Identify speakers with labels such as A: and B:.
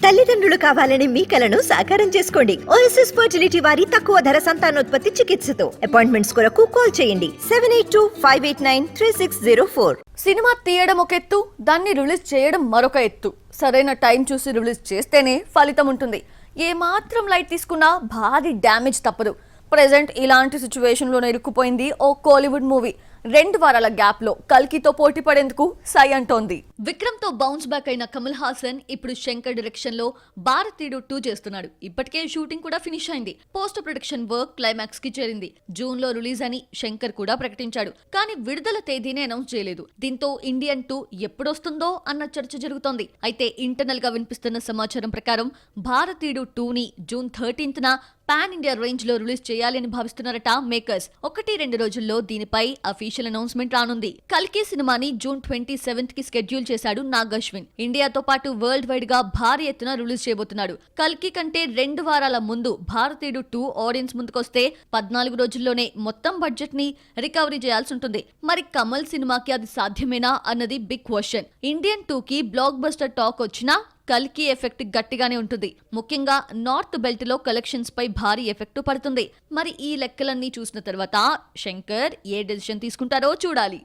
A: తల్లిదండ్రులు కావాలని మీ కలను సాకారం చేసుకోండి. ఓఎస్ఎస్ ఫర్టిలిటీ వారి తక్కువ ధర సంతానోత్పత్తి చికిత్సతో అపాయింట్మెంట్స్ కొరకు కాల్ చేయండి 7825893604.
B: సినిమా తీయడం ఒక ఎత్తు, దాన్ని రిలీజ్ చేయడం మరొక ఎత్తు. సరైన టైం చూసి రిలీజ్ చేస్తేనే ఫలితం ఉంటుంది. ఏ మాత్రం లైట్ తీసుకున్నా భారీ డ్యామేజ్ తప్పదు. ప్రెజెంట్ ఇలాంటి సిచ్యువేషన్లోనే ఇరుక్కుపోయింది ఓ కోలీవుడ్ మూవీ. 2 వారాల గ్యాప్ లో కల్కితో పోటీ పడేందుకు సై అంటోంది. విక్రమ్ తో బౌన్స్ బ్యాక్ అయిన కమల్ హాసన్ ఇప్పుడు శంకర్ డైరెక్షన్ లో భారతీయుడు 2 చేస్తున్నాడు. ఇప్పటికే షూటింగ్ కూడా ఫినిష్ అయింది. పోస్ట్ ప్రొడక్షన్ వర్క్ క్లైమాక్స్ కి చేరింది. జూన్ లో రిలీజ్ అని శంకర్ కూడా ప్రకటించాడు. కానీ విడుదల తేదీని అనౌన్స్ చేయలేదు. దీంతో ఇండియన్ 2 ఎప్పుడొస్తుందో అన్న చర్చ జరుగుతోంది. అయితే ఇంటర్నల్ గా వినిపిస్తున్న సమాచారం ప్రకారం భారతీయుడు 2 ని June 13th pan India range లో రిలీజ్ చేయాలి అని భావిస్తున్నారట మేకర్స్. 1-2 రోజుల్లో దీనిపై అఫీషియల్ అనౌన్స్మెంట్ రానుంది. కల్కి సినిమాని జూన్ 27th కి షెడ్యూల్ చేశాడు నాగ్ అశ్విన్. ఇండియాతో పాటు వరల్డ్ వైడ్ గా భారీ ఎత్తున రిలీజ్ చేయబోతున్నాడు. కల్కి కంటే 2 వారాల ముందు భారతీయుడు 2 ఆడియన్స్ ముందుకొస్తే 14 రోజుల్లోనే మొత్తం బడ్జెట్ ని రికవరీ చేయాల్సి ఉంటుంది. మరి కమల్ సినిమాకి అది సాధ్యమేనా అన్నది బిగ్ క్వశ్చన్. ఇండియన్ 2 కి బ్లాక్ బస్టర్ టాక్ వచ్చినా కల్కి ఎఫెక్ట్ గట్టిగానే ఉంటుంది. ముఖ్యంగా నార్త్ బెల్ట్ లో కలెక్షన్స్ పై భారీ ఎఫెక్ట్ పడుతుంది. మరి ఈ లెక్కలన్నీ చూసిన తర్వాత శంకర్ ఏ డెసిషన్ తీసుకుంటారో చూడాలి.